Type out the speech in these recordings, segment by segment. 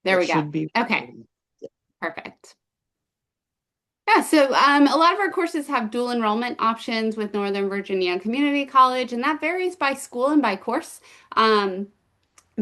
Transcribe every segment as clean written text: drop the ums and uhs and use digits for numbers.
There It we go. should be. Okay, perfect. Yeah, so a lot of our courses have dual enrollment options with Northern Virginia Community College, and that varies by school and by course. Um,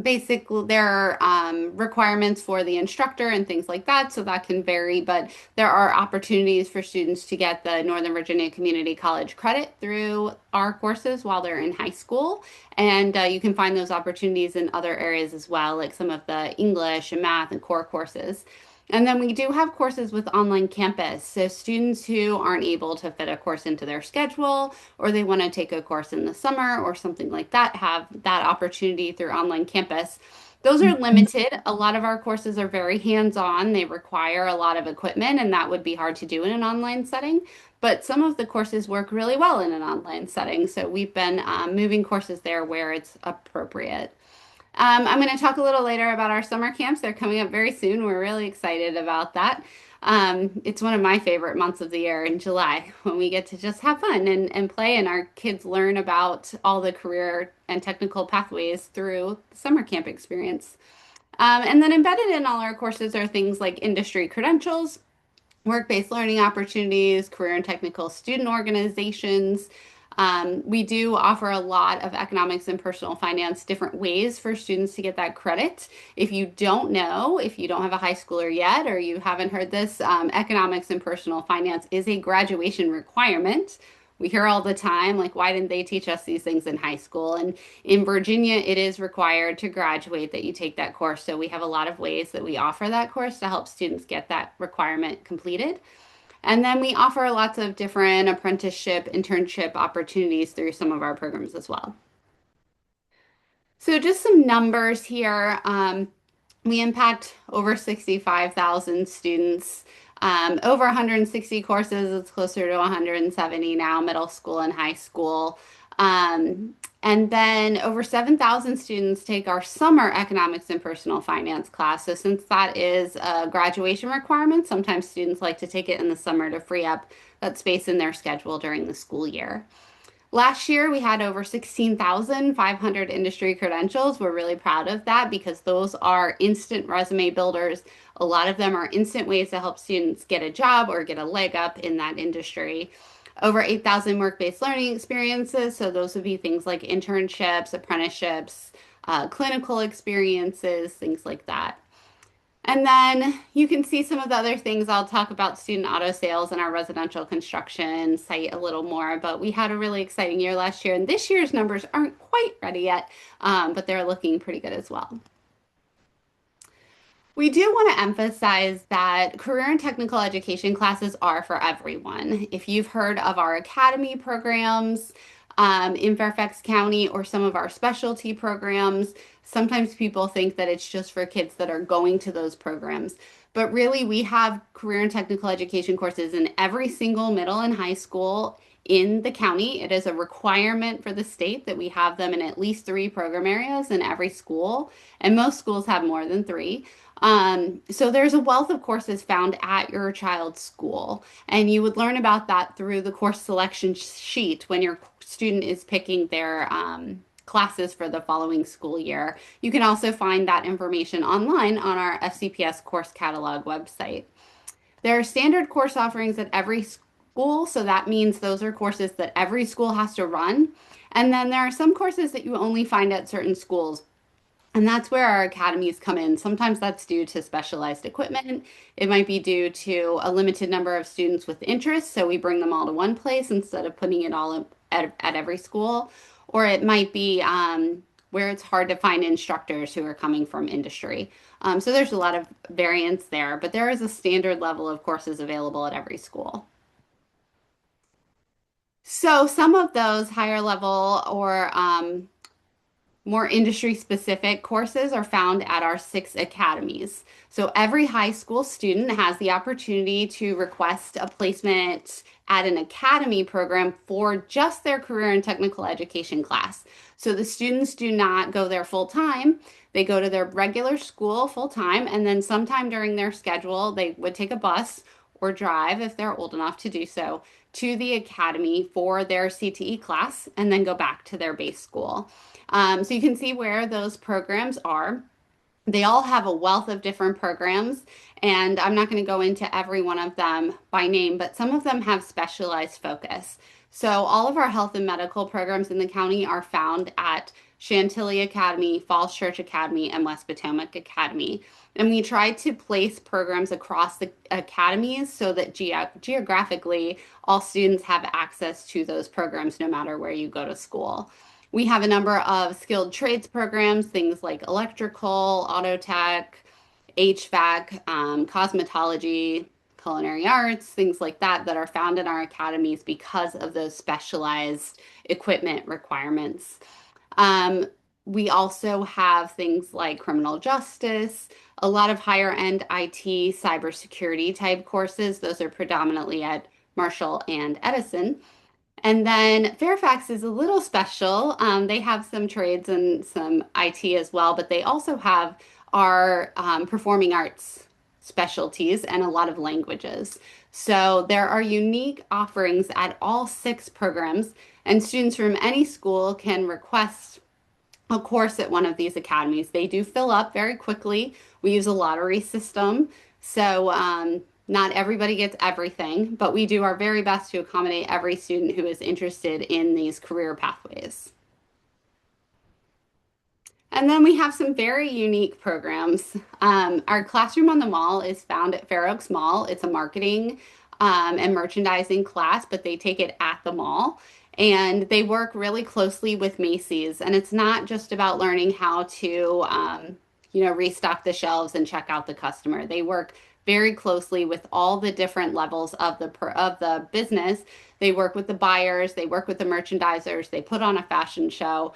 Basically, there are requirements for the instructor and things like that, so that can vary, but there are opportunities for students to get the Northern Virginia Community College credit through our courses while they're in high school. And you can find those opportunities in other areas as well, like some of the English and math and core courses. And then we do have courses with online campus. So students who aren't able to fit a course into their schedule or they want to take a course in the summer or something like that have that opportunity through online campus. Those are limited. A lot of our courses are very hands-on. They require a lot of equipment, and that would be hard to do in an online setting. But some of the courses work really well in an online setting. So we've been moving courses there where it's appropriate. I'm going to talk a little later about our summer camps. They're coming up very soon. We're really excited about that. It's one of my favorite months of the year in July when we get to just have fun and play, and our kids learn about all the career and technical pathways through the summer camp experience. And then embedded in all our courses are things like industry credentials, work-based learning opportunities, career and technical student organizations. We do offer a lot of economics and personal finance, different ways for students to get that credit. If you don't know, if you don't have a high schooler yet, or you haven't heard this, economics and personal finance is a graduation requirement. We hear all the time, like, why didn't they teach us these things in high school? And in Virginia, it is required to graduate that you take that course. So we have a lot of ways that we offer that course to help students get that requirement completed. And then we offer lots of different apprenticeship, internship opportunities through some of our programs as well. So just some numbers here. We impact over 65,000 students, over 160 courses. It's closer to 170 now, middle school and high school. And then over 7,000 students take our summer economics and personal finance class. So since that is a graduation requirement, sometimes students like to take it in the summer to free up that space in their schedule during the school year. Last year, we had over 16,500 industry credentials. We're really proud of that because those are instant resume builders. A lot of them are instant ways to help students get a job or get a leg up in that industry. Over 8,000 work-based learning experiences. So those would be things like internships, apprenticeships, clinical experiences, things like that. And then you can see some of the other things. I'll talk about student auto sales and our residential construction site a little more, but we had a really exciting year last year, and this year's numbers aren't quite ready yet, but they're looking pretty good as well. We do want to emphasize that career and technical education classes are for everyone. If you've heard of our academy programs in Fairfax County or some of our specialty programs, sometimes people think that it's just for kids that are going to those programs. But really, we have career and technical education courses in every single middle and high school in the county. It is a requirement for the state that we have them in at least three program areas in every school, and most schools have more than three. So there's a wealth of courses found at your child's school, and you would learn about that through the course selection sheet when your student is picking their classes for the following school year. You can also find that information online on our FCPS course catalog website. There are standard course offerings at every school, so that means those are courses that every school has to run. And then there are some courses that you only find at certain schools. And that's where our academies come in. Sometimes that's due to specialized equipment. It might be due to a limited number of students with interest, so we bring them all to one place instead of putting it all at every school. Or it might be where it's hard to find instructors who are coming from industry. So there's a lot of variance there, but there is a standard level of courses available at every school. So some of those higher level or more industry specific courses are found at our six academies. So every high school student has the opportunity to request a placement at an academy program for just their career and technical education class. So the students do not go there full time. They go to their regular school full time, and then sometime during their schedule, they would take a bus or drive if they're old enough to do so to the academy for their CTE class and then go back to their base school. So you can see where those programs are. They all have a wealth of different programs, and I'm not going to go into every one of them by name, but some of them have specialized focus. So, all of our health and medical programs in the county are found at Chantilly Academy, Falls Church Academy, and West Potomac Academy. And we try to place programs across the academies so that geographically all students have access to those programs no matter where you go to school. We have a number of skilled trades programs, things like electrical, auto tech, HVAC, cosmetology, culinary arts, things like that, that are found in our academies because of those specialized equipment requirements. Um, we also have things like criminal justice, a lot of higher end IT, cybersecurity type courses. Those are predominantly at Marshall and Edison. And then Fairfax is a little special. They have some trades and some IT as well, but they also have our performing arts specialties and a lot of languages. So there are unique offerings at all six programs, and students from any school can request a course at one of these academies. They do fill up very quickly. We use a lottery system, so not everybody gets everything, but we do our very best to accommodate every student who is interested in these career pathways. And then we have some very unique programs. Our Classroom on the Mall is found at Fair Oaks Mall. It's a marketing and merchandising class, but they take it at the mall. And they work really closely with Macy's. And it's not just about learning how to, restock the shelves and check out the customer. They work very closely with all the different levels of the business. They work with the buyers, they work with the merchandisers, they put on a fashion show.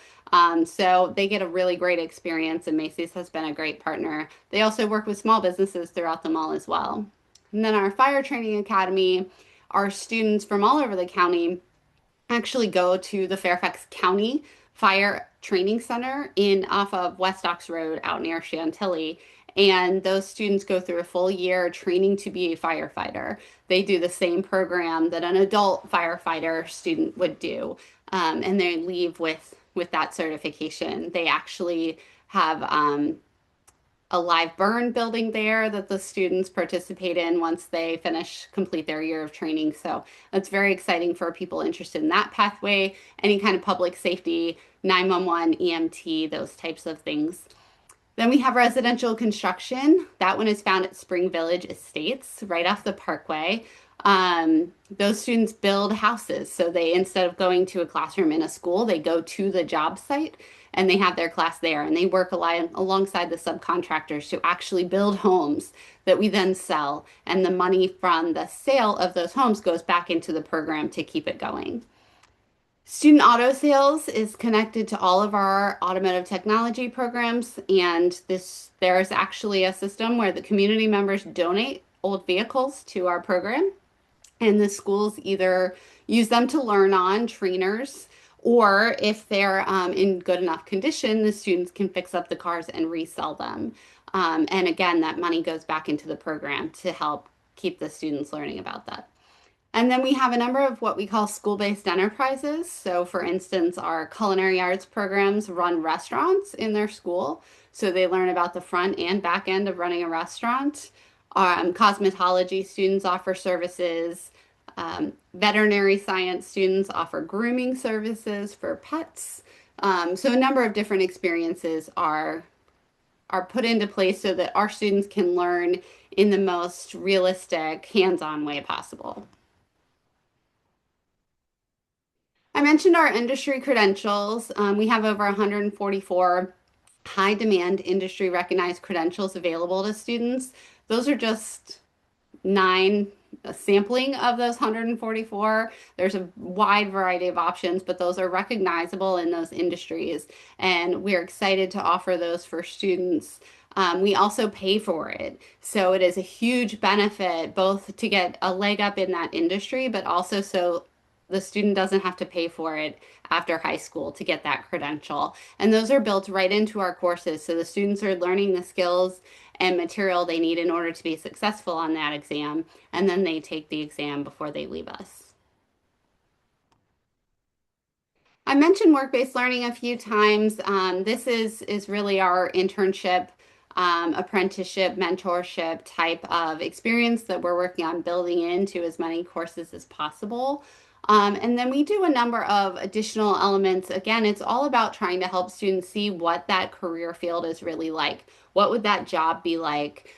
So they get a really great experience, and Macy's has been a great partner. They also work with small businesses throughout the mall as well. And then our fire training academy, our students from all over the county actually go to the Fairfax County Fire Training Center in off of West Ox Road out near Chantilly. And those students go through a full year training to be a firefighter. They do the same program that an adult firefighter student would do, and they leave with that certification. They actually have a live burn building there that the students participate in once they complete their year of training. So that's very exciting for people interested in that pathway, any kind of public safety, 911, EMT, those types of things. Then we have residential construction. That one is found at Spring Village Estates, right off the Parkway. Those students build houses. So they, instead of going to a classroom in a school, they go to the job site and they have their class there. And they work alongside the subcontractors to actually build homes that we then sell. And the money from the sale of those homes goes back into the program to keep it going. Student auto sales is connected to all of our automotive technology programs, and there's actually a system where the community members donate old vehicles to our program, and the schools either use them to learn on trainers, or if they're in good enough condition, the students can fix up the cars and resell them. And again, that money goes back into the program to help keep the students learning about that. And then we have a number of what we call school-based enterprises. So, for instance, our culinary arts programs run restaurants in their school. So they learn about the front and back end of running a restaurant. Cosmetology students offer services. Veterinary science students offer grooming services for pets. So a number of different experiences are put into place so that our students can learn in the most realistic, hands-on way possible. I mentioned our industry credentials. We have over 144 high demand industry recognized credentials available to students. Those are just nine a sampling of those 144. There's a wide variety of options, but those are recognizable in those industries. And we're excited to offer those for students. We also pay for it. So it is a huge benefit both to get a leg up in that industry, but also so the student doesn't have to pay for it after high school to get that credential. And those are built right into our courses. So the students are learning the skills and material they need in order to be successful on that exam. And then they take the exam before they leave us. I mentioned work-based learning a few times. This is really our internship apprenticeship, mentorship type of experience that we're working on building into as many courses as possible. And then we do a number of additional elements. Again, it's all about trying to help students see what that career field is really like. What would that job be like?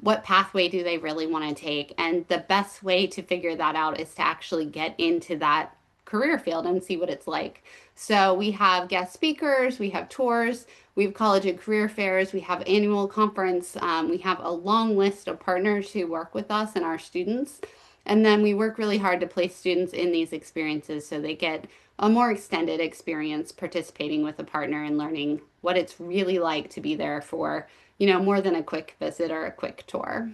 What pathway do they really want to take? And the best way to figure that out is to actually get into that career field and see what it's like. So we have guest speakers, we have tours, we have college and career fairs, we have annual conference, we have a long list of partners who work with us and our students. And then we work really hard to place students in these experiences so they get a more extended experience participating with a partner and learning what it's really like to be there for, more than a quick visit or a quick tour.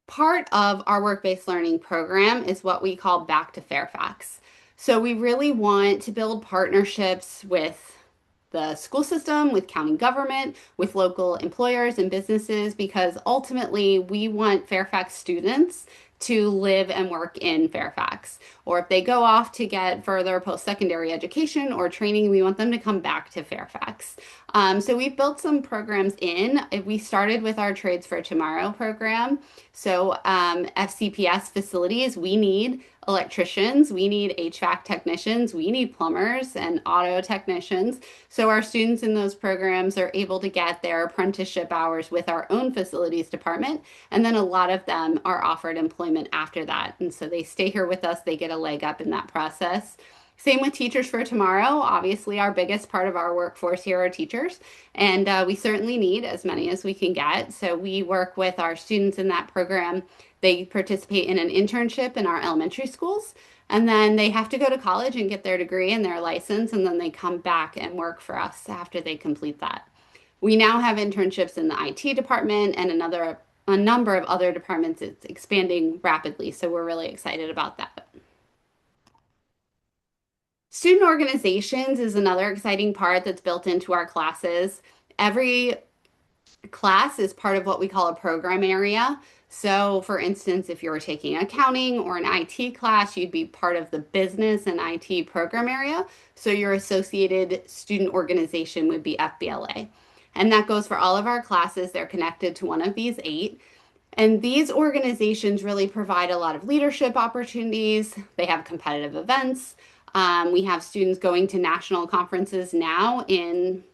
Part of our work-based learning program is what we call Back to Fairfax. So we really want to build partnerships with the school system, with county government, with local employers and businesses, because ultimately we want Fairfax students to live and work in Fairfax. Or if they go off to get further post-secondary education or training, we want them to come back to Fairfax. So we've built some programs in. We started with our Trades for Tomorrow program. So FCPS facilities, we need electricians, we need HVAC technicians, we need plumbers and auto technicians. So our students in those programs are able to get their apprenticeship hours with our own facilities department. And then a lot of them are offered employment after that. And so they stay here with us, they get a leg up in that process. Same with Teachers for Tomorrow. Obviously, our biggest part of our workforce here are teachers, and we certainly need as many as we can get. So we work with our students in that program. They participate in an internship in our elementary schools, and then they have to go to college and get their degree and their license, and then they come back and work for us after they complete that. We now have internships in the IT department and a number of other departments. It's expanding rapidly, so we're really excited about that. Student organizations is another exciting part that's built into our classes. Every class is part of what we call a program area. So, for instance, if you were taking accounting or an IT class, you'd be part of the business and IT program area. So, your associated student organization would be FBLA. And that goes for all of our classes. They're connected to one of these 8. And these organizations really provide a lot of leadership opportunities. They have competitive events. We have students going to national conferences now in,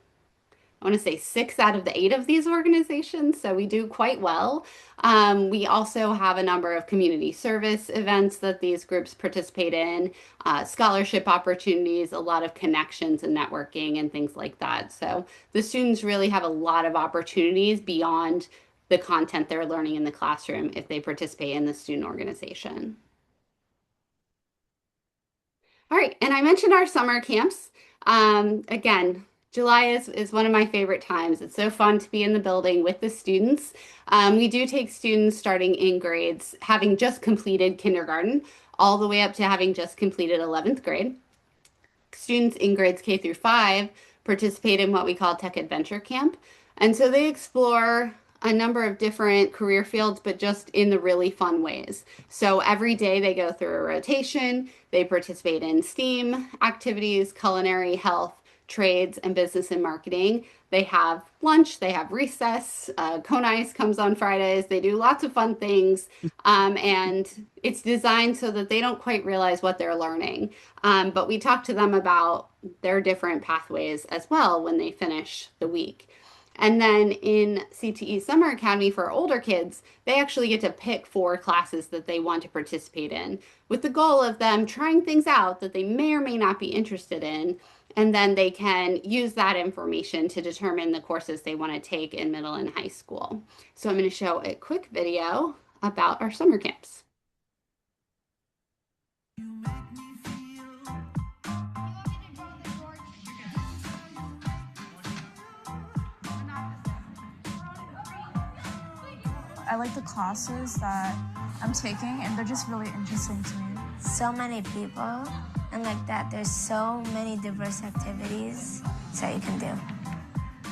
I want to say 6 out of the 8 of these organizations, so we do quite well. We also have a number of community service events that these groups participate in, scholarship opportunities, a lot of connections and networking and things like that. So the students really have a lot of opportunities beyond the content they're learning in the classroom if they participate in the student organization. All right, and I mentioned our summer camps. Again, July is one of my favorite times. It's so fun to be in the building with the students. We do take students starting in grades, having just completed kindergarten, all the way up to having just completed 11th grade. Students in grades K through 5 participate in what we call Tech Adventure Camp. And so they explore a number of different career fields, but just in the really fun ways. So every day they go through a rotation, they participate in STEAM activities, culinary, health, trades, and business and marketing. They have lunch, they have recess, Cone Ice comes on Fridays. They do lots of fun things, and it's designed so that they don't quite realize what they're learning. But we talk to them about their different pathways as well when they finish the week. And then in CTE Summer Academy for older kids, they actually get to pick 4 classes that they want to participate in, with the goal of them trying things out that they may or may not be interested in, and then they can use that information to determine the courses they want to take in middle and high school. So I'm going to show a quick video about our summer camps. I like the classes that I'm taking, and they're just really interesting to me. So many people, and like that, there's so many diverse activities that you can do.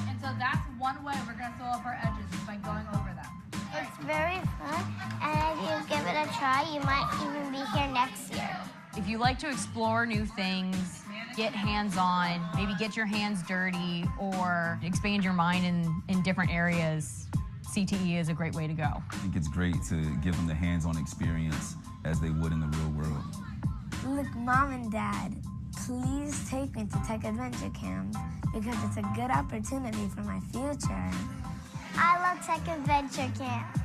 And so that's one way we're gonna fill up our edges, is by going over them. It's very fun, and if you give it a try, you might even be here next year. If you like to explore new things, get hands-on, maybe get your hands dirty or expand your mind in different areas, CTE is a great way to go. I think it's great to give them the hands-on experience as they would in the real world. Look, Mom and Dad, please take me to Tech Adventure Camp because it's a good opportunity for my future. I love Tech Adventure Camp.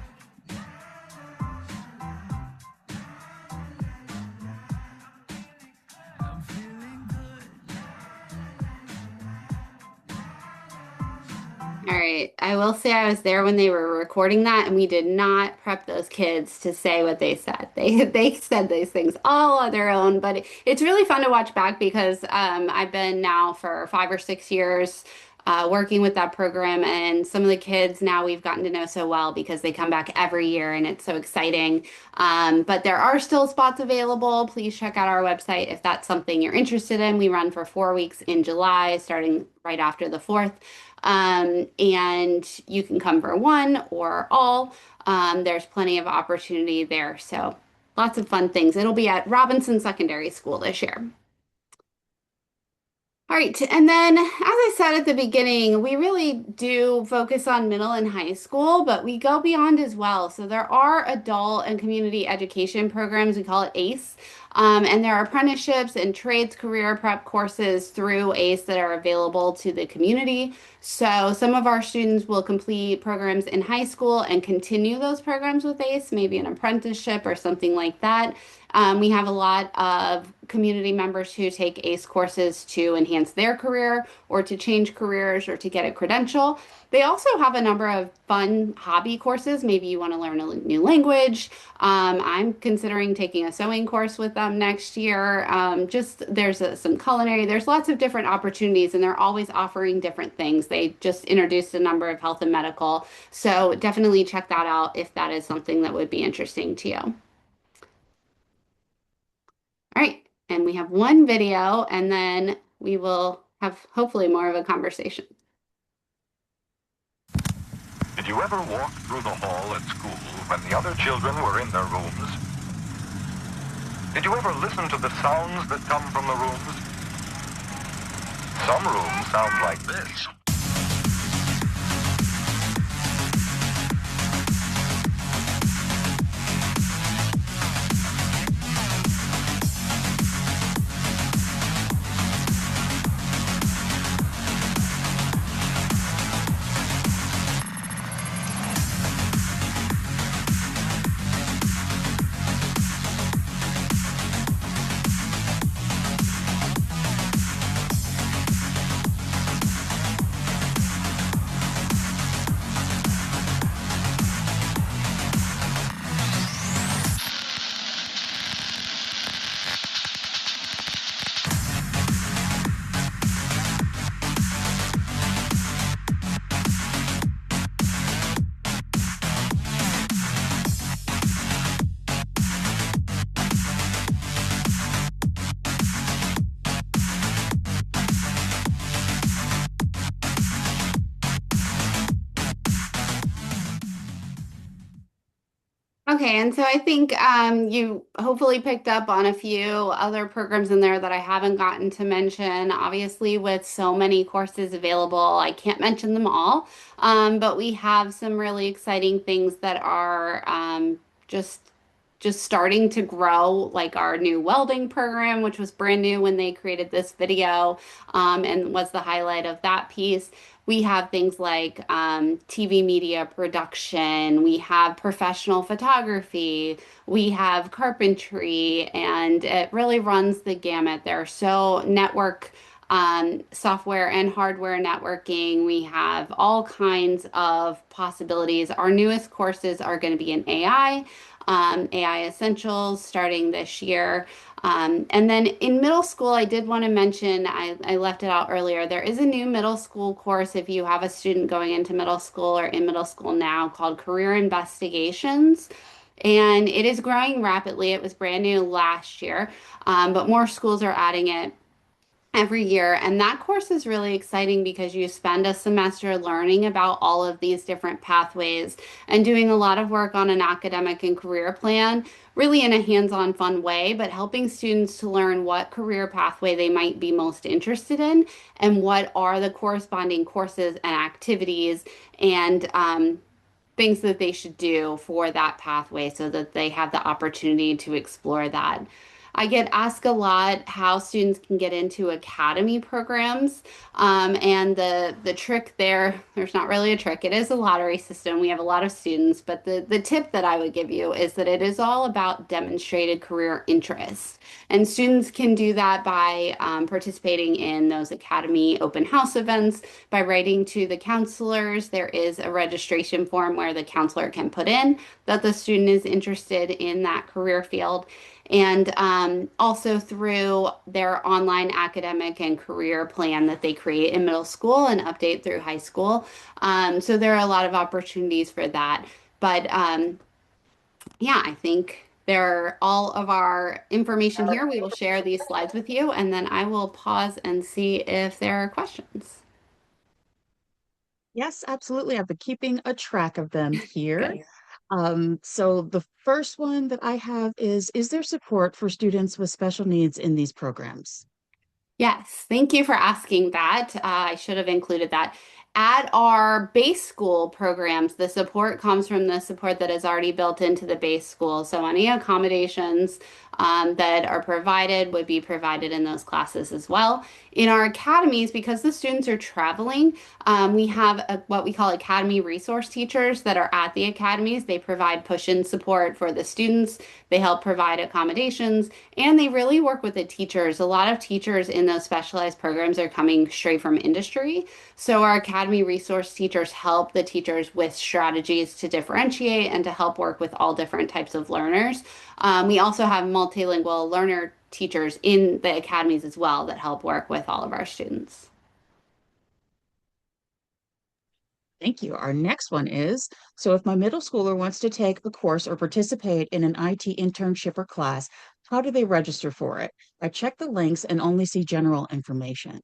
All right. I will say I was there when they were recording that, and we did not prep those kids to say what they said. They said these things all on their own, but it's really fun to watch back because I've been now for 5 or 6 years working with that program, and some of the kids now we've gotten to know so well because they come back every year, and it's so exciting. But there are still spots available. Please check out our website if that's something you're interested in. We run for 4 weeks in July, starting right after the 4th. And you can come for one or all. There's plenty of opportunity there. So lots of fun things. It'll be at Robinson Secondary School this year. All right, and then as I said at the beginning, we really do focus on middle and high school, but we go beyond as well. So there are adult and community education programs, we call it ACE, and there are apprenticeships and trades career prep courses through ACE that are available to the community. So some of our students will complete programs in high school and continue those programs with ACE, maybe an apprenticeship or something like that. We have a lot of community members who take ACE courses to enhance their career or to change careers or to get a credential. They also have a number of fun hobby courses. Maybe you want to learn a new language. I'm considering taking a sewing course with them next year. Just there's some culinary. There's lots of different opportunities, and they're always offering different things. They just introduced a number of health and medical. So definitely check that out if that is something that would be interesting to you. All right, and we have one video, and then we will have hopefully more of a conversation. Did you ever walk through the hall at school when the other children were in their rooms? Did you ever listen to the sounds that come from the rooms? Some rooms sound like this. Okay, and so I think you hopefully picked up on a few other programs in there that I haven't gotten to mention. Obviously, with so many courses available, I can't mention them all, but we have some really exciting things that are just just starting to grow, like our new welding program, which was brand new when they created this video, and was the highlight of that piece. We have things like TV media production, we have professional photography, we have carpentry, and it really runs the gamut. There are so network software and hardware networking. We have all kinds of possibilities. Our newest courses are going to be in AI, AI Essentials starting this year. And then in middle school, I did want to mention, I left it out earlier, there is a new middle school course if you have a student going into middle school or in middle school now called Career Investigations. And it is growing rapidly. It was brand new last year, but more schools are adding it. every year. And that course is really exciting because you spend a semester learning about all of these different pathways and doing a lot of work on an academic and career plan, really in a hands-on fun way, but helping students to learn what career pathway they might be most interested in and what are the corresponding courses and activities and things that they should do for that pathway so that they have the opportunity to explore that. I get asked a lot how students can get into academy programs. And the trick there, there's not really a trick. It is a lottery system. We have a lot of students, but the tip that I would give you is that it is all about demonstrated career interest. And students can do that by participating in those academy open house events, by writing to the counselors. There is a registration form where the counselor can put in that the student is interested in that career field. And also through their online academic and career plan that they create in middle school and update through high school. So there are a lot of opportunities for that. But yeah, I think there are all of our information here. We will share these slides with you, and then I will pause and see if there are questions. Yes, absolutely. I've been keeping a track of them here. Good. So the first one that I have is there support for students with special needs in these programs? Yes, thank you for asking that. I should have included that. At our base school programs, the support comes from the support that is already built into the base school. So any accommodations that are provided would be provided in those classes as well. In our academies, because the students are traveling, we have what we call academy resource teachers that are at the academies. They provide push-in support for the students. They help provide accommodations, and they really work with the teachers. A lot of teachers in those specialized programs are coming straight from industry. So our academy resource teachers help the teachers with strategies to differentiate and to help work with all different types of learners. We also have multilingual learner teachers in the academies as well that help work with all of our students. Thank you. Our next one is, so if my middle schooler wants to take a course or participate in an IT internship or class, how do they register for it? I check the links and only see general information.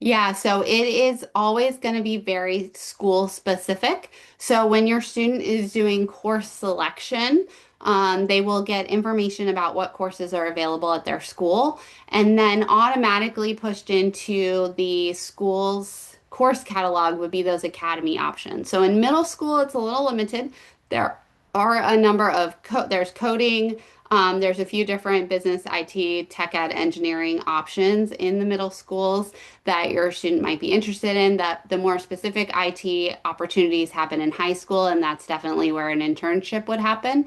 Yeah, so it is always going to be very school specific. So when your student is doing course selection, they will get information about what courses are available at their school and then automatically pushed into the school's course catalog would be those academy options. So in middle school, it's a little limited. There are a number of there's coding, there's a few different business, IT, tech ed, engineering options in the middle schools that your student might be interested in. That the more specific IT opportunities happen in high school, and that's definitely where an internship would happen.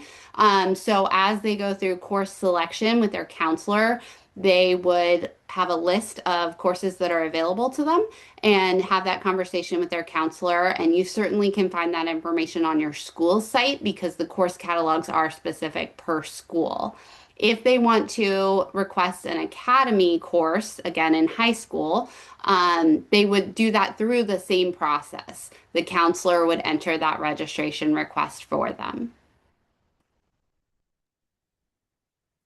So as they go through course selection with their counselor, they would have a list of courses that are available to them and have that conversation with their counselor. And you certainly can find that information on your school site because the course catalogs are specific per school. If they want to request an academy course, again in high school, they would do that through the same process. The counselor would enter that registration request for them.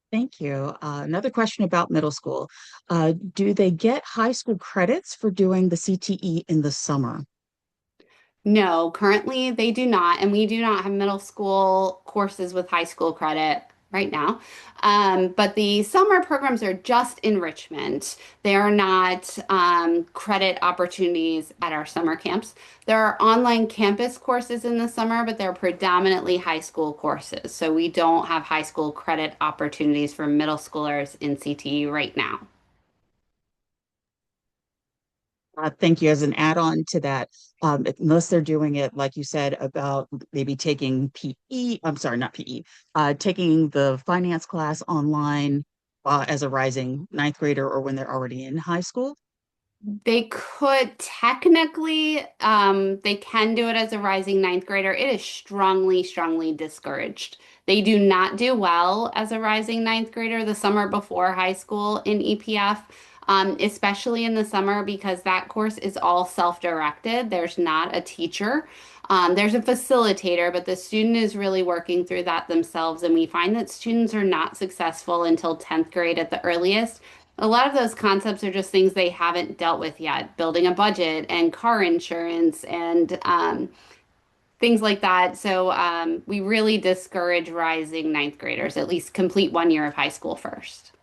Thank you. Another question about middle school. Do they get high school credits for doing the CTE in the summer? No, currently they do not, and we do not have middle school courses with high school credit right now. But the summer programs are just enrichment. They are not credit opportunities at our summer camps. There are online campus courses in the summer, but they're predominantly high school courses. So we don't have high school credit opportunities for middle schoolers in CTE right now. Thank you. As an add-on to that, unless they're doing it, like you said, about maybe taking PE, I'm sorry, not PE, taking the finance class online as a rising ninth grader or when they're already in high school. They could technically, they can do it as a rising ninth grader. It is strongly, strongly discouraged. They do not do well as a rising ninth grader the summer before high school in EPF, especially in the summer because that course is all self-directed. There's not a teacher. There's a facilitator, but the student is really working through that themselves. And we find that students are not successful until 10th grade at the earliest A lot of those concepts are just things they haven't dealt with yet, building a budget and car insurance and things like that. So we really discourage rising ninth graders, at least complete 1 year of high school first.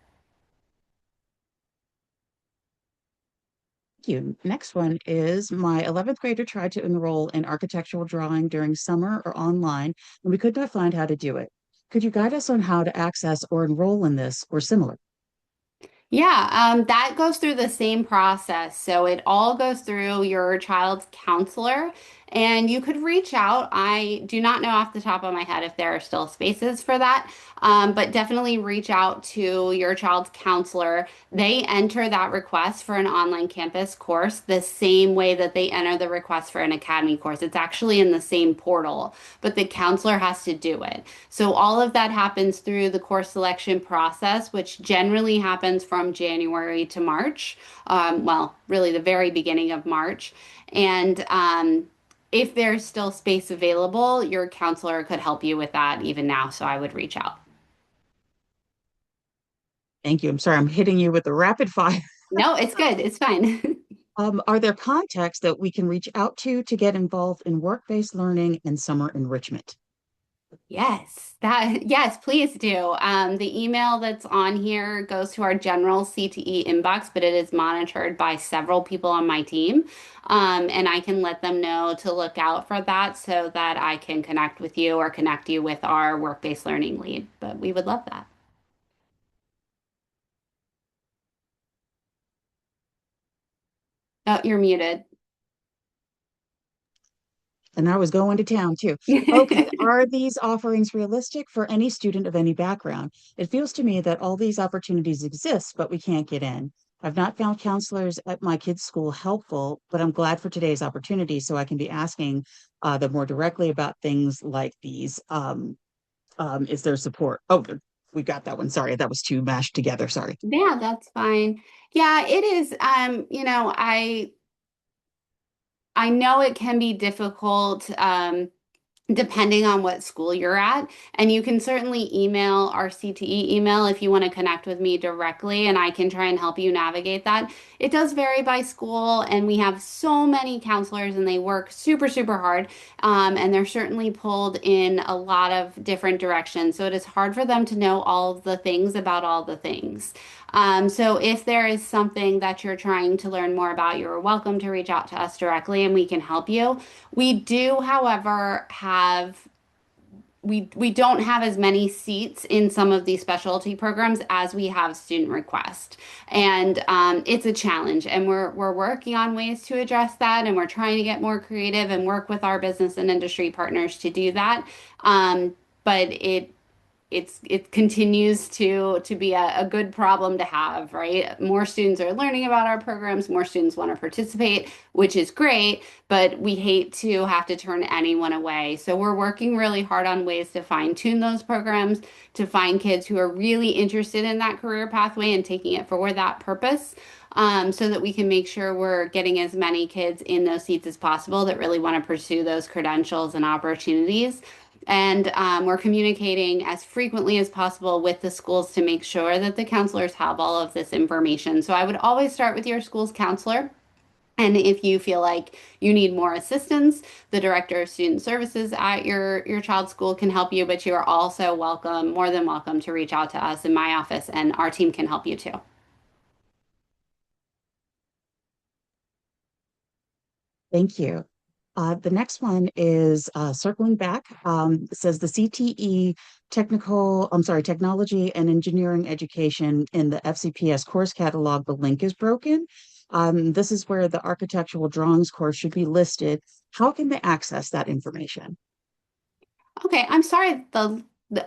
Thank you. Next one is my 11th grader tried to enroll in architectural drawing during summer or online, and we could not find how to do it. Could you guide us on how to access or enroll in this or similar? Yeah, that goes through the same process. So it all goes through your child's counselor, and you could reach out. I do not know off the top of my head if there are still spaces for that, but definitely reach out to your child's counselor. They enter that request for an online campus course the same way that they enter the request for an academy course. It's actually in the same portal, but the counselor has to do it. So all of that happens through the course selection process, which generally happens from January to March. Well, really the very beginning of March. And if there's still space available, your counselor could help you with that even now. So I would reach out. Thank you. I'm sorry, I'm hitting you with the rapid fire. No, it's good. It's fine. Are there contacts that we can reach out to get involved in work-based learning and summer enrichment? Yes, please do. The email that's on here goes to our general CTE inbox, but it is monitored by several people on my team. And I can let them know to look out for that so that I can connect with you or connect you with our work-based learning lead. But we would love that. Oh, you're muted. And I was going to town too. Okay, are these offerings realistic for any student of any background? It feels to me that all these opportunities exist, but we can't get in. I've not found counselors at my kids' school helpful, but I'm glad for today's opportunity so I can be asking them more directly about things like these. Is there support? Oh, we got that one. Sorry, that was too mashed together. Sorry. Yeah, that's fine. Yeah, it is. I know it can be difficult. Depending on what school you're at. And you can certainly email our CTE email if you want to connect with me directly, and I can try and help you navigate that. It does vary by school, and we have so many counselors, and they work super, super hard. And they're certainly pulled in a lot of different directions. So it is hard for them to know all of the things about all the things. So if there is something that you're trying to learn more about, you're welcome to reach out to us directly and we can help you. We do, however, have we don't have as many seats in some of these specialty programs as we have student request, and it's a challenge. And we're working on ways to address that, and we're trying to get more creative and work with our business and industry partners to do that. But it continues to be a good problem to have, right? More students are learning about our programs, more students want to participate, which is great, but we hate to have to turn anyone away. So we're working really hard on ways to fine tune those programs, to find kids who are really interested in that career pathway and taking it for that purpose. So that we can make sure we're getting as many kids in those seats as possible that really want to pursue those credentials and opportunities. And we're communicating as frequently as possible with the schools to make sure that the counselors have all of this information. So I would always start with your school's counselor. And if you feel like you need more assistance, the director of student services at your child's school can help you, but you are also welcome, more than welcome, to reach out to us in my office, and our team can help you too. Thank you. The next one is circling back. It says the CTE technology and engineering education in the FCPS course catalog, the link is broken. This is where the architectural drawings course should be listed. How can they access that information? Okay, I'm sorry.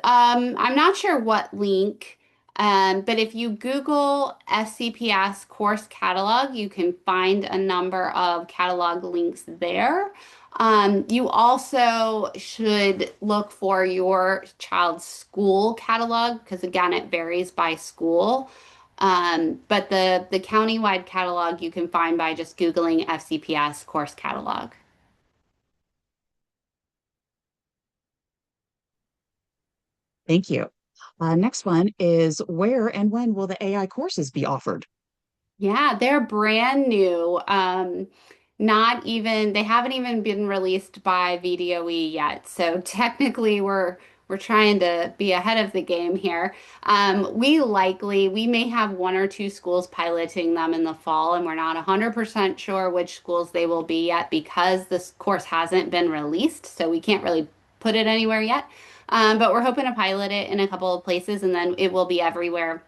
I'm not sure what link, but if you Google FCPS course catalog, you can find a number of catalog links there. You also should look for your child's school catalog because again, it varies by school. But the countywide catalog you can find by just Googling FCPS course catalog. Thank you. Next one is where and when will the AI courses be offered? Yeah, they're brand new. Not even they haven't even been released by VDOE yet. So technically we're trying to be ahead of the game here. We may have one or two schools piloting them in the fall, and we're not 100% sure which schools they will be yet because this course hasn't been released, so we can't really put it anywhere yet. But we're hoping to pilot it in a couple of places, and then it will be everywhere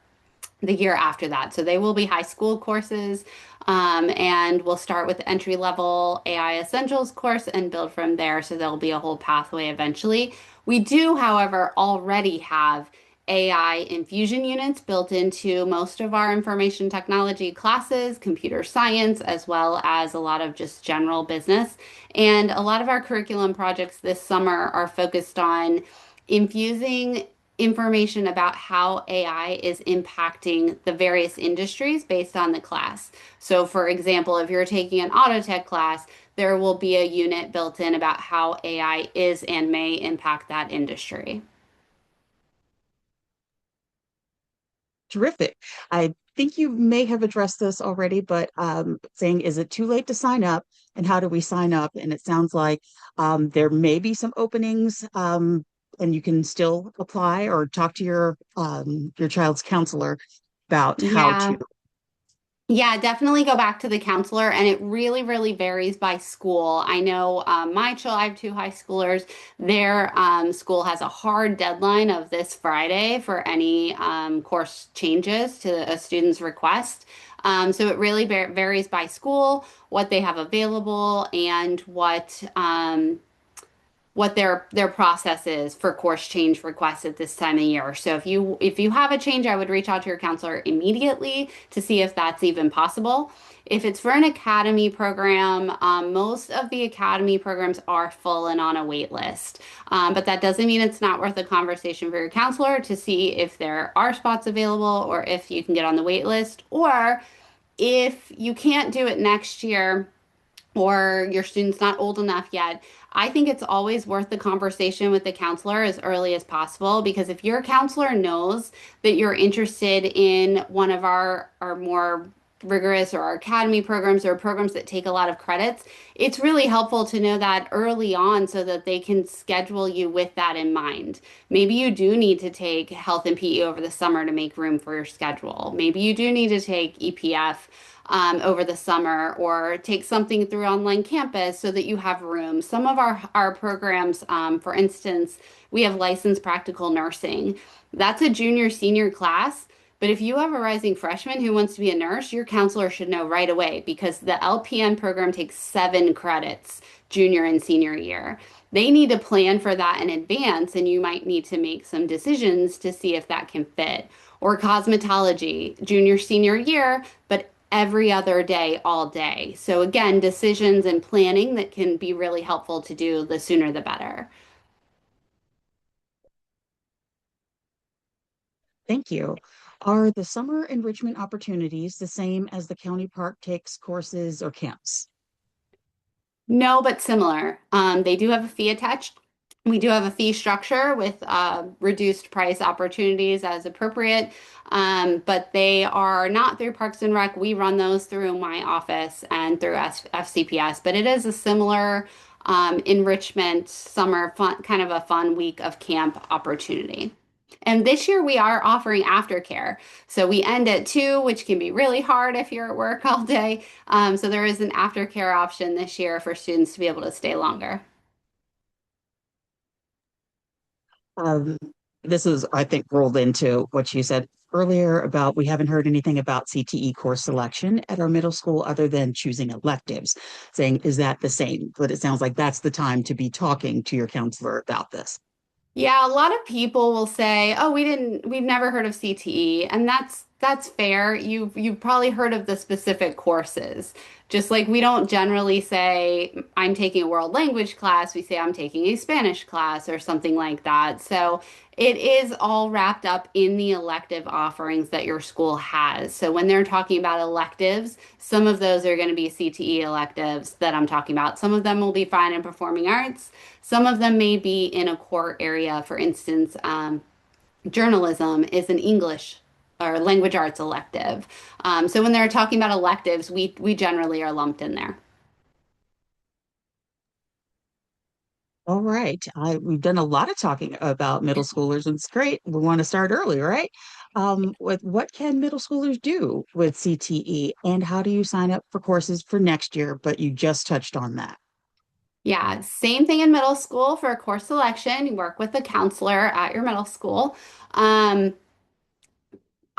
the year after that. So they will be high school courses, and we'll start with the entry level AI Essentials course and build from there. So there'll be a whole pathway eventually. We do, however, already have AI infusion units built into most of our information technology classes, computer science, as well as a lot of just general business. And a lot of our curriculum projects this summer are focused on infusing information about how AI is impacting the various industries based on the class. So, for example, if you're taking an auto tech class, there will be a unit built in about how AI is and may impact that industry. Terrific. I think you may have addressed this already, but saying, is it too late to sign up? And how do we sign up? And it sounds like there may be some openings, and you can still apply or talk to your child's counselor about how to. Yeah, yeah, definitely go back to the counselor, and it really, really varies by school. I know I have two high schoolers. Their school has a hard deadline of this Friday for any course changes to a student's request. So it really varies by school, what they have available, and what their process is for course change requests at this time of year. So if you have a change, I would reach out to your counselor immediately to see if that's even possible. If it's for an academy program, most of the academy programs are full and on a wait list. But that doesn't mean it's not worth a conversation for your counselor to see if there are spots available or if you can get on the wait list. Or if you can't do it next year, or your student's not old enough yet, I think it's always worth the conversation with the counselor as early as possible, because if your counselor knows that you're interested in one of our more rigorous or our academy programs or programs that take a lot of credits, it's really helpful to know that early on so that they can schedule you with that in mind. Maybe you do need to take health and PE over the summer to make room for your schedule. Maybe you do need to take EPF over the summer, or take something through online campus so that you have room. Some of our programs, for instance, we have licensed practical nursing. That's a junior senior class. But if you have a rising freshman who wants to be a nurse, your counselor should know right away, because the LPN program takes 7 credits junior and senior year. They need to plan for that in advance, and you might need to make some decisions to see if that can fit. Or cosmetology, junior, senior year, but every other day, all day. So again, decisions and planning that can be really helpful to do, the sooner the better. Thank you. Are the summer enrichment opportunities the same as the county park takes courses or camps? No, but similar. They do have a fee attached. We do have a fee structure with reduced price opportunities as appropriate, but they are not through Parks and Rec. We run those through my office and through FCPS, but it is a similar enrichment summer fun, kind of a fun week of camp opportunity. And this year we are offering aftercare. So we end at 2, which can be really hard if you're at work all day. So there is an aftercare option this year for students to be able to stay longer. Um, this is, I think, rolled into what you said earlier about we haven't heard anything about CTE course selection at our middle school other than choosing electives. Saying, is that the same? But it sounds like that's the time to be talking to your counselor about this. Yeah, a lot of people will say, "Oh, we've never heard of CTE," and that's fair. You've probably heard of the specific courses. Just like we don't generally say, "I'm taking a world language class," we say, "I'm taking a Spanish class," or something like that. So it is all wrapped up in the elective offerings that your school has. So when they're talking about electives, some of those are going to be CTE electives that I'm talking about. Some of them will be fine in performing arts. Some of them may be in a core area, for instance, journalism is an English or language arts elective. So when they're talking about electives, we generally are lumped in there. All right. We've done a lot of talking about middle schoolers, and it's great. We want to start early, right? With what can middle schoolers do with CTE, and how do you sign up for courses for next year? But you just touched on that. Yeah, same thing in middle school for course selection. You work with a counselor at your middle school. Um,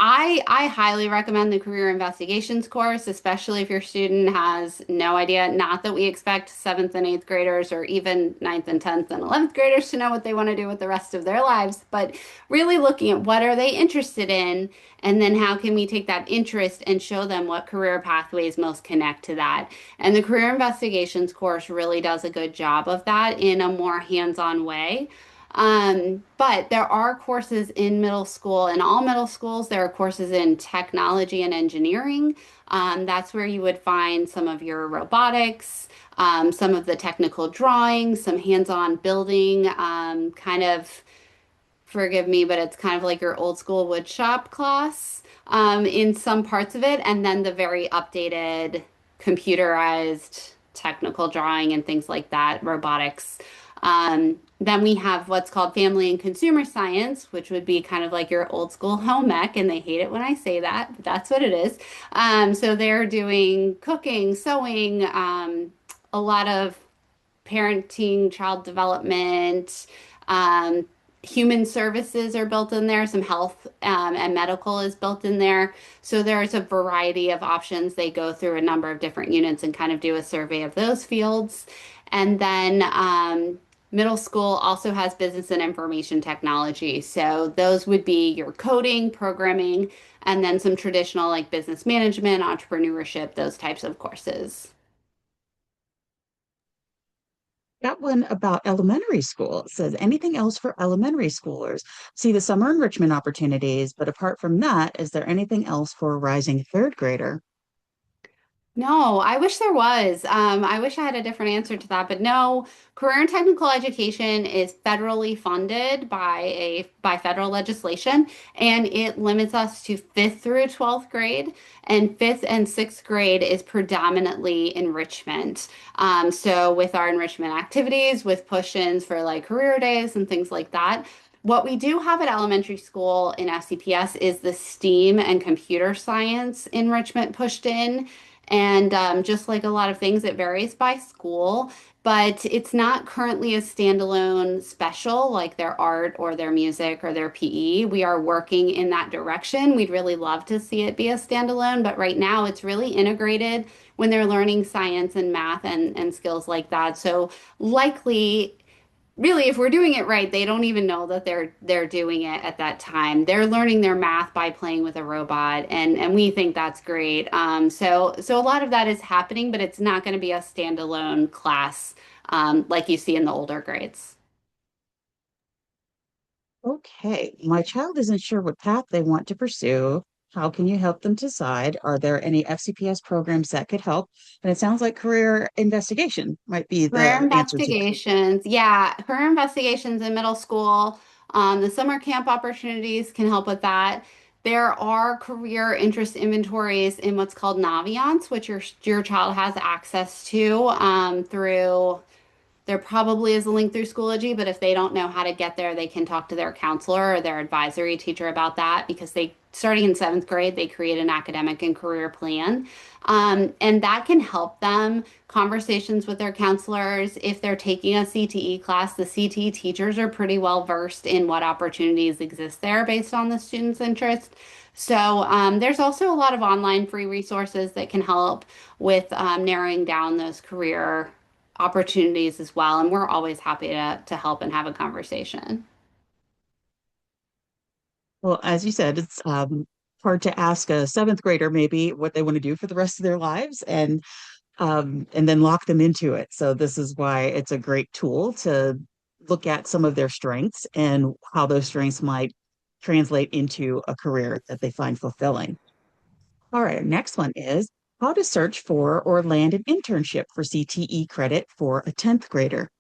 I highly recommend the career investigations course, especially if your student has no idea. Not that we expect seventh and eighth graders or even ninth and 10th and 11th graders to know what they want to do with the rest of their lives, but really looking at what are they interested in, and then how can we take that interest and show them what career pathways most connect to that. And the career investigations course really does a good job of that in a more hands-on way. But there are courses in middle school. In all middle schools, there are courses in technology and engineering. That's where you would find some of your robotics, some of the technical drawing, some hands-on building, kind of, forgive me, but it's kind of like your old school wood shop class, in some parts of it, and then the very updated computerized technical drawing and things like that, robotics. Then we have what's called family and consumer science, which would be kind of like your old school home ec, and they hate it when I say that, but that's what it is. So they're doing cooking, sewing, a lot of parenting, child development, um, human services are built in there, some health and medical is built in there. So there's a variety of options. They go through a number of different units and kind of do a survey of those fields. And then middle school also has business and information technology. So those would be your coding, programming, and then some traditional like business management, entrepreneurship, those types of courses. Got one about elementary school. It says anything else for elementary schoolers? See the summer enrichment opportunities, but apart from that, is there anything else for a rising third grader? No, I wish there was. I wish I had a different answer to that, but no, career and technical education is federally funded by federal legislation, and it limits us to fifth through 12th grade, and fifth and sixth grade is predominantly enrichment. So with our enrichment activities, with push-ins for like career days and things like that. What we do have at elementary school in FCPS is the STEAM and computer science enrichment pushed in. And just like a lot of things, it varies by school, but it's not currently a standalone special like their art or their music or their PE. We are working in that direction. We'd really love to see it be a standalone, but right now it's really integrated when they're learning science and math and skills like that. So likely really, if we're doing it right, they don't even know that they're doing it at that time. They're learning their math by playing with a robot, and we think that's great. So a lot of that is happening, but it's not going to be a standalone class like you see in the older grades. Okay, my child isn't sure what path they want to pursue. How can you help them decide? Are there any FCPS programs that could help? And it sounds like career investigation might be Career the answer to that. investigations, yeah, career investigations in middle school. The summer camp opportunities can help with that. There are career interest inventories in what's called Naviance, which your child has access to through there probably is a link through Schoology, but if they don't know how to get there, they can talk to their counselor or their advisory teacher about that because starting in seventh grade, they create an academic and career plan. And that can help them conversations with their counselors. If they're taking a CTE class, the CTE teachers are pretty well versed in what opportunities exist there based on the student's interest. So there's also a lot of online free resources that can help with narrowing down those career opportunities as well. And we're always happy to help and have a conversation. Well, as you said, it's hard to ask a seventh grader maybe what they want to do for the rest of their lives and then lock them into it. So this is why it's a great tool to look at some of their strengths and how those strengths might translate into a career that they find fulfilling. All right, next one is how to search for or land an internship for CTE credit for a 10th grader.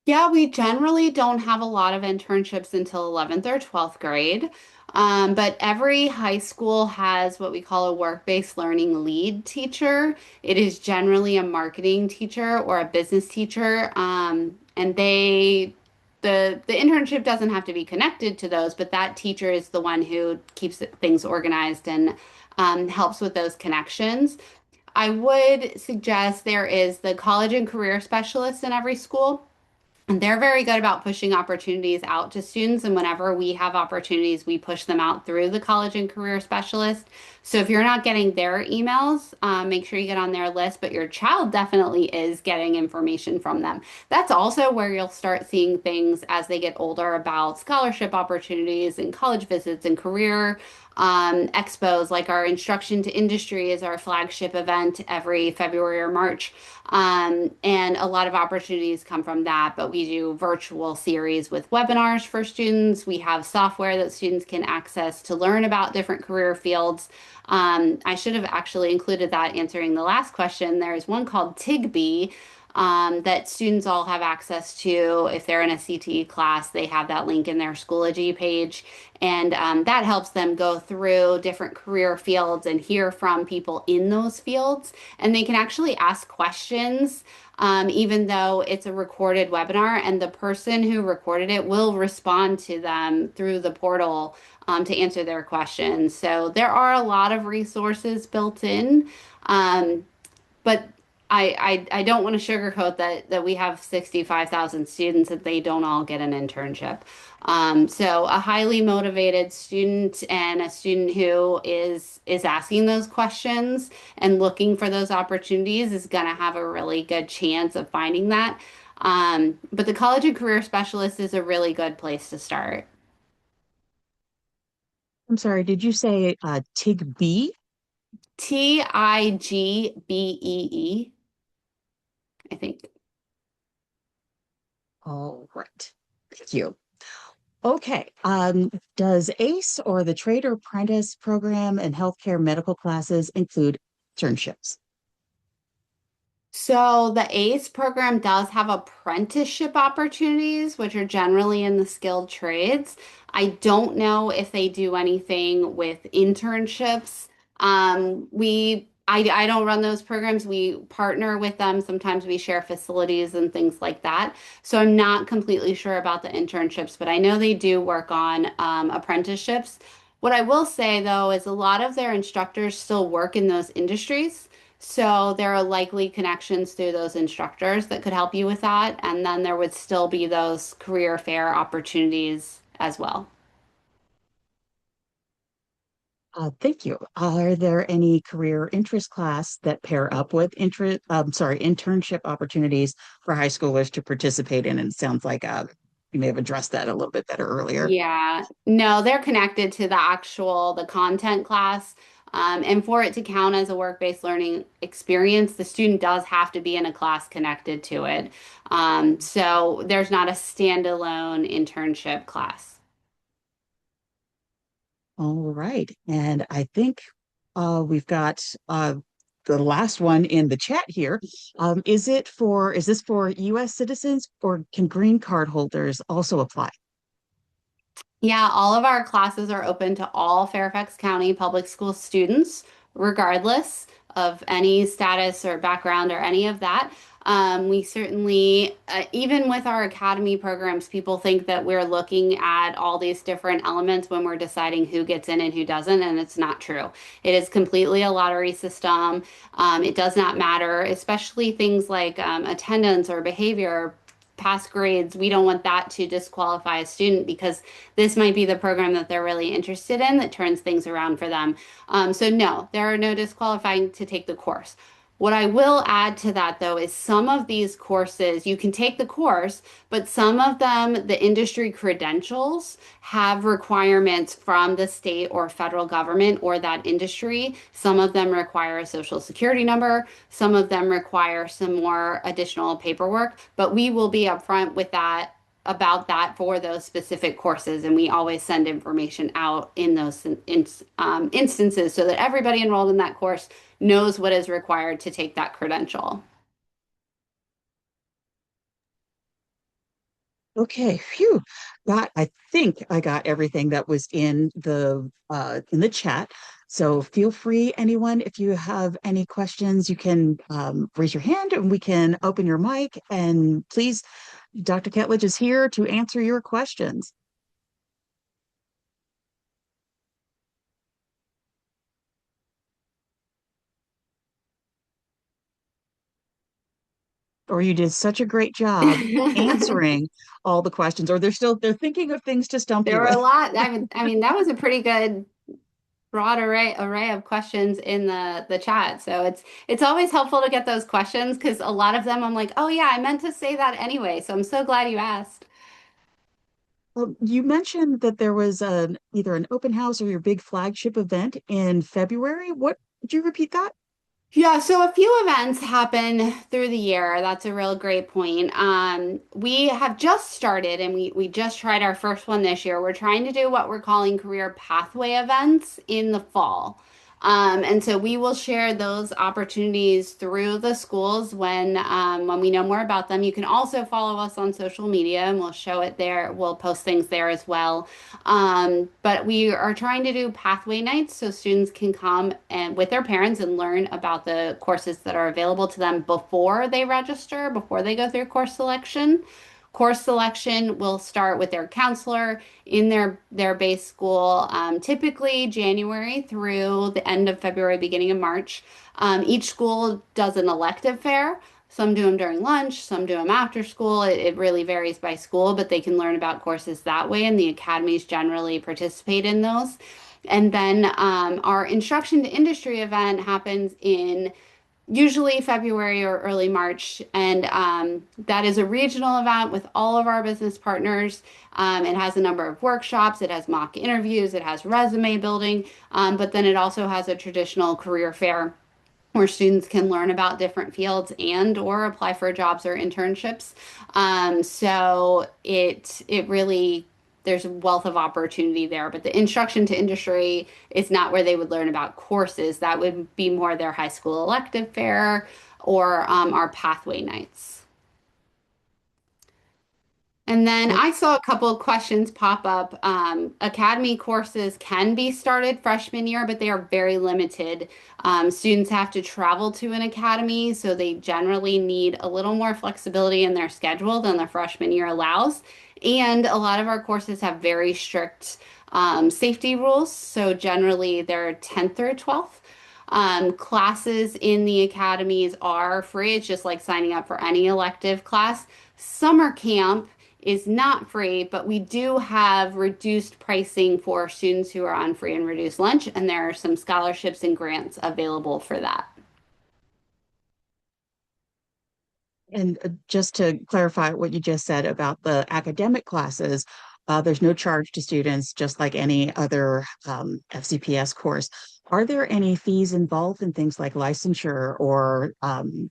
Yeah, we generally don't have a lot of internships until 11th or 12th grade. But every high school has what we call a work-based learning lead teacher. It is generally a marketing teacher or a business teacher. And the internship doesn't have to be connected to those, but that teacher is the one who keeps things organized and helps with those connections. I would suggest there is the college and career specialist in every school. And they're very good about pushing opportunities out to students. And whenever we have opportunities, we push them out through the college and career specialist. So if you're not getting their emails, make sure you get on their list, but your child definitely is getting information from them. That's also where you'll start seeing things as they get older about scholarship opportunities and college visits and career expos, like our Instruction to Industry is our flagship event every February or March. And a lot of opportunities come from that, but we do virtual series with webinars for students. We have software that students can access to learn about different career fields. I should have actually included that answering the last question. There's one called Tigbee that students all have access to. If they're in a CTE class, they have that link in their Schoology page. And that helps them go through different career fields and hear from people in those fields. And they can actually ask questions, even though it's a recorded webinar, and the person who recorded it will respond to them through the portal to answer their questions. So there are a lot of resources built in. But I don't want to sugarcoat that we have 65,000 students that they don't all get an internship. So a highly motivated student and a student who is asking those questions and looking for those opportunities is going to have a really good chance of finding that. But the college and career specialist is a really good place to start. I'm sorry, did you say TIGB? Tigbee, I think. All right. Thank you. Okay. Does ACE or the Trade or Apprentice program and healthcare medical classes include internships? So the ACE program does have apprenticeship opportunities, which are generally in the skilled trades. I don't know if they do anything with internships. I don't run those programs. We partner with them. Sometimes we share facilities and things like that. So I'm not completely sure about the internships, but I know they do work on apprenticeships. What I will say though is a lot of their instructors still work in those industries. So there are likely connections through those instructors that could help you with that. And then there would still be those career fair opportunities as well. Thank you. Are there any career interest class that pair up with internship opportunities for high schoolers to participate in? And it sounds like you may have addressed that a little bit better earlier. Yeah, no, they're connected to the content class. And for it to count as a work-based learning experience, the student does have to be in a class connected to it. So there's not a standalone internship class. All right. And I think we've got the last one in the chat here. Is this for US citizens or can green card holders also apply? Yeah, all of our classes are open to all Fairfax County public school students, regardless of any status or background or any of that. We certainly, even with our academy programs, people think that we're looking at all these different elements when we're deciding who gets in and who doesn't, and it's not true. It is completely a lottery system. It does not matter, especially things like attendance or behavior, past grades. We don't want that to disqualify a student because this might be the program that they're really interested in that turns things around for them. So no, there are no disqualifying to take the course. What I will add to that though is some of these courses, you can take the course, but some of them, the industry credentials have requirements from the state or federal government or that industry. Some of them require a social security number. Some of them require some more additional paperwork, but we will be upfront with that about that for those specific courses. And we always send information out in those instances so that everybody enrolled in that course knows what is required to take that credential. Okay, phew. I think I got everything that was in the chat. So feel free, anyone, if you have any questions, you can raise your hand and we can open your mic. And please, Dr. Ketledge is here to answer your questions. Or you did such a great job answering all the questions, or they're thinking of things to stump There you were a with. lot. I mean, that was a pretty good broad array of questions in the chat. So it's always helpful to get those questions because a lot of them I'm like, oh yeah, I meant to say that anyway. So I'm so glad you asked. Well, you mentioned that there was either an open house or your big flagship event in February. What, would you repeat that? Yeah, so a few events happen through the year. That's a real great point. We have just started and we just tried our first one this year. We're trying to do what we're calling career pathway events in the fall. And so we will share those opportunities through the schools when we know more about them. You can also follow us on social media and we'll show it there. We'll post things there as well. But we are trying to do pathway nights so students can come and with their parents and learn about the courses that are available to them before they register, before they go through course selection. Course selection will start with their counselor in their base school, typically January through the end of February, beginning of March. Each school does an elective fair. Some do them during lunch, some do them after school. It really varies by school, but they can learn about courses that way, and the academies generally participate in those. And then our instruction to industry event happens in usually February or early March. And that is a regional event with all of our business partners. It has a number of workshops, it has mock interviews, it has resume building, but then it also has a traditional career fair where students can learn about different fields and or apply for jobs or internships. So it really there's a wealth of opportunity there. But the instruction to industry is not where they would learn about courses. That would be more their high school elective fair or our pathway nights. And then Oh, I saw a couple of questions pop up. Academy courses can be started freshman year, but they are very limited. Students have to travel to an academy, so they generally need a little more flexibility in their schedule than the freshman year allows. And a lot of our courses have very strict safety rules, so generally they're 10th through 12th. Classes in the academies are free. It's just like signing up for any elective class. Summer camp is not free, but we do have reduced pricing for students who are on free and reduced lunch, and there are some scholarships and grants available for that. and just to clarify what you just said about the academic classes, there's no charge to students, just like any other FCPS course. Are there any fees involved in things like licensure or I'm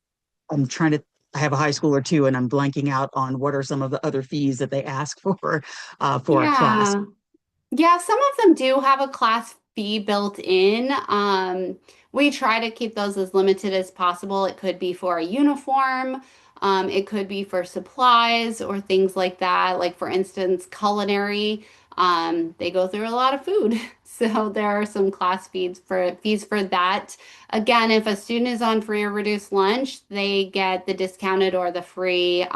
trying to I have a high school or two and I'm blanking out on what are some of the other fees that they ask for a class. Yeah. Yeah, some of them do have a class fee built in. We try to keep those as limited as possible. It could be for a uniform, it could be for supplies or things like that. Like for instance, culinary, they go through a lot of food. So there are some class fees for that. Again, if a student is on free or reduced lunch, they get the discounted or the free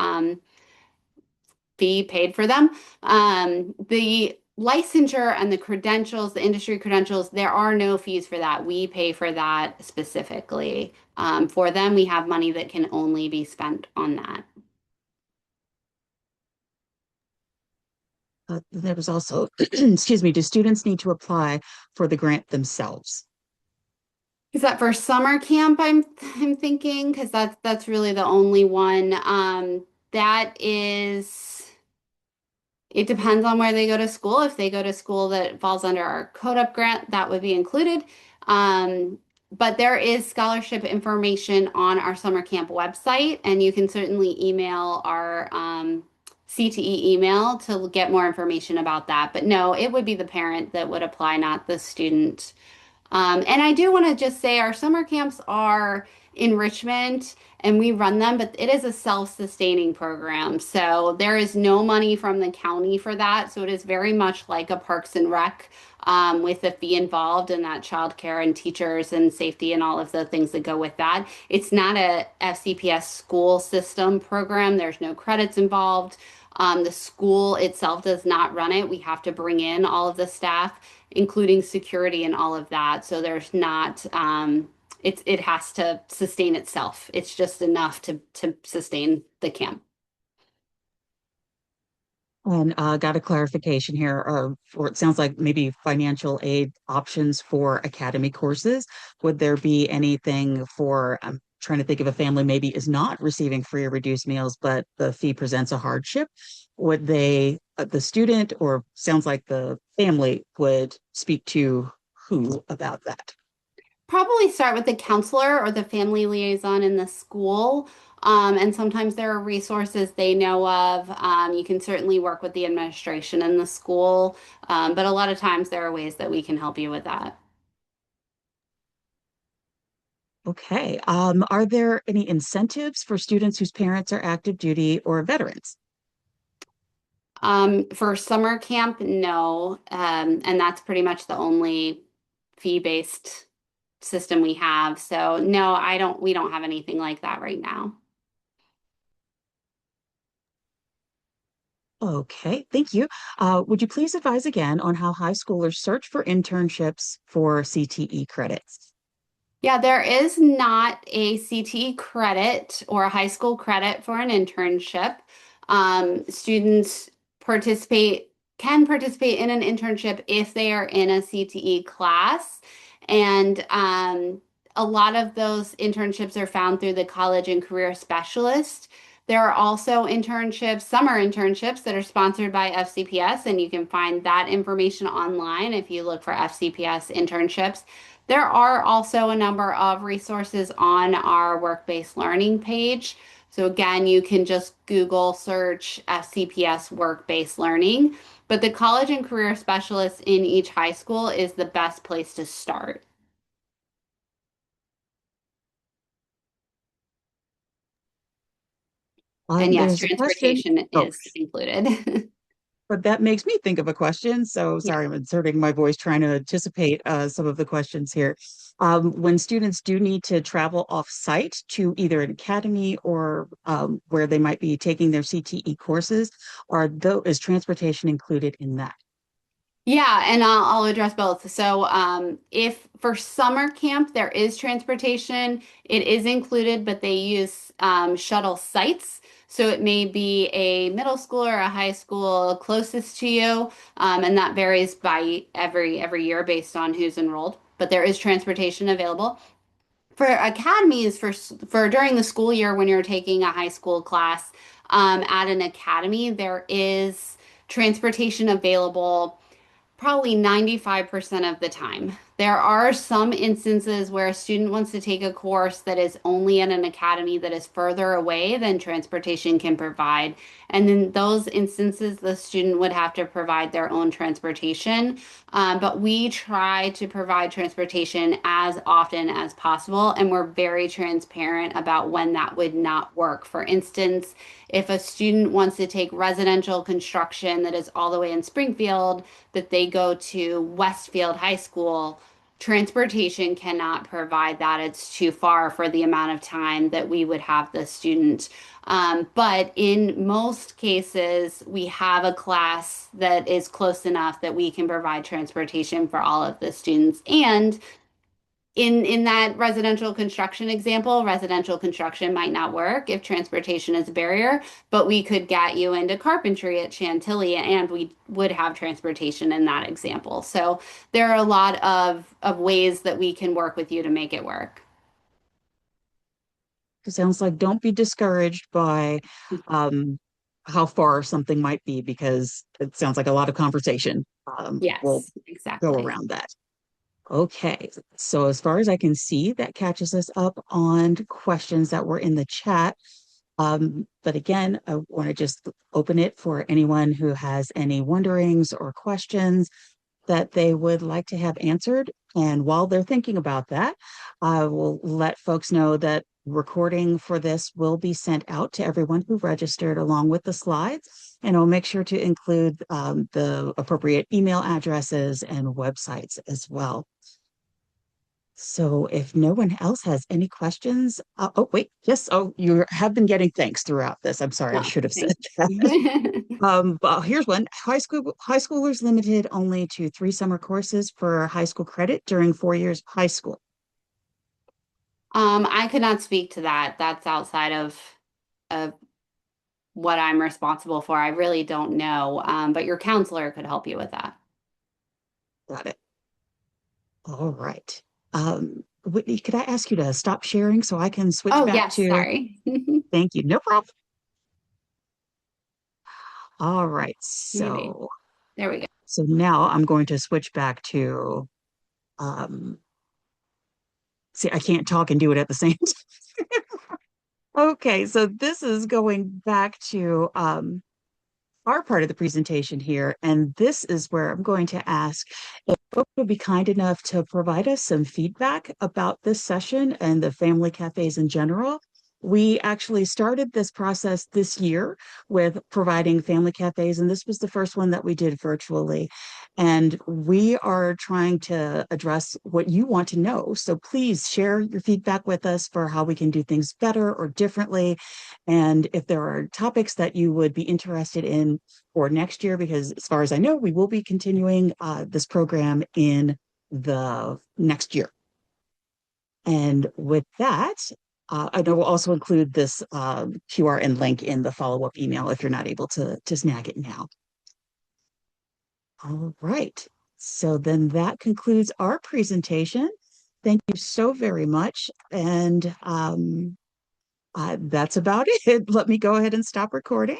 fee paid for them. The licensure and the credentials, the industry credentials, there are no fees for that. We pay for that specifically. For them, we have money that can only be spent on that. There was also, excuse me, do students need to apply for the grant themselves? Is that for summer camp? I'm thinking because that's really the only one. That is. It depends on where they go to school. If they go to school that falls under our Code Up grant, that would be included. But there is scholarship information on our summer camp website, and you can certainly email our CTE email to get more information about that. But no, it would be the parent that would apply, not the student. And I do want to just say our summer camps are enrichment and we run them, but it is a self-sustaining program. So there is no money from the county for that. So it is very much like a Parks and Rec, with a fee involved in that childcare and teachers and safety and all of the things that go with that. It's not a FCPS school system program. There's no credits involved. The school itself does not run it. We have to bring in all of the staff, including security and all of that. So there's not, it has to sustain itself. It's just enough to sustain the camp. And got a clarification here, or it sounds like maybe financial aid options for academy courses. Would there be anything for, I'm trying to think of a family maybe is not receiving free or reduced meals, but the fee presents a hardship? Would they, the student, or sounds like the family would speak to who about that? Probably start with the counselor or the family liaison in the school. And sometimes there are resources they know of. You can certainly work with the administration in the school, but a lot of times there are ways that we can help you with that. Okay. Are there any incentives for students whose parents are active duty or veterans? For summer camp, no. And that's pretty much the only fee-based system we have. So no, we don't have anything like that right now. Okay, thank you. Would you please advise again on how high schoolers search for internships for CTE credits? Yeah, there is not a CTE credit or a high school credit for an internship. Students can participate in an internship if they are in a CTE class. And a lot of those internships are found through the college and career specialist. There are also internships, summer internships that are sponsored by FCPS, and you can find that information online if you look for FCPS internships. There are also a number of resources on our work-based learning page. So again, you can just Google search FCPS work-based learning, but the college and career specialist in each high school is the best place to start. And yes, There's a question. transportation Oh, is included. but that makes me think of a question. So Yeah. sorry, I'm inserting my voice, trying to anticipate some of the questions here. When students do need to travel off-site to either an academy or where they might be taking their CTE courses, is transportation included in that? Yeah, and I'll address both. So, if for summer camp there is transportation, it is included, but they use shuttle sites. So it may be a middle school or a high school closest to you, and that varies by every year based on who's enrolled. But there is transportation available. For academies, for during the school year when you're taking a high school class at an academy, there is transportation available probably 95% of the time. There are some instances where a student wants to take a course that is only at an academy that is further away than transportation can provide. And in those instances, the student would have to provide their own transportation. But we try to provide transportation as often as possible, and we're very transparent about when that would not work. For instance, if a student wants to take residential construction that is all the way in Springfield, that they go to Westfield High School, transportation cannot provide that. It's too far for the amount of time that we would have the student. But in most cases, we have a class that is close enough that we can provide transportation for all of the students. And in that residential construction example, residential construction might not work if transportation is a barrier, but we could get you into carpentry at Chantilly and we would have transportation in that example. So there are a lot of ways that we can work with you to make it work. It sounds like don't be discouraged by how far something might be, because it sounds like a lot of conversation will Yes, go exactly. around that. Okay, so as far as I can see, that catches us up on questions that were in the chat. But again, I want to just open it for anyone who has any wonderings or questions that they would like to have answered. And while they're thinking about that, I will let folks know that recording for this will be sent out to everyone who registered along with the slides. And I'll make sure to include the appropriate email addresses and websites as well. So if no one else has any questions, oh, wait, yes. Oh, you have been getting thanks throughout this. I'm sorry, I Oh, should have said thanks. that. But here's one. High schoolers limited only to 3 summer courses for high school credit during 4 years of high school. I could not speak to that. That's outside of what I'm responsible for. I really don't know. But your counselor could help you with that. Got it. All right. Whitney, could I ask you to stop sharing so I can switch Oh, back yes, to, sorry. thank you, no problem. All right, Muted. There we go. so now I'm going to switch back to, um, see, I can't talk and do it at the same time. Okay, so this is going back to our part of the presentation here, and this is where I'm going to ask if folks would be kind enough to provide us some feedback about this session and the family cafes in general. We actually started this process this year with providing family cafes, and this was the first one that we did virtually. And we are trying to address what you want to know. So please share your feedback with us for how we can do things better or differently. And if there are topics that you would be interested in for next year, because as far as I know, we will be continuing this program in the next year. And with that, I know we'll also include this QR and link in the follow-up email if you're not able to snag it now. All right. So then that concludes our presentation. Thank you so very much. And that's about it. Let me go ahead and stop recording.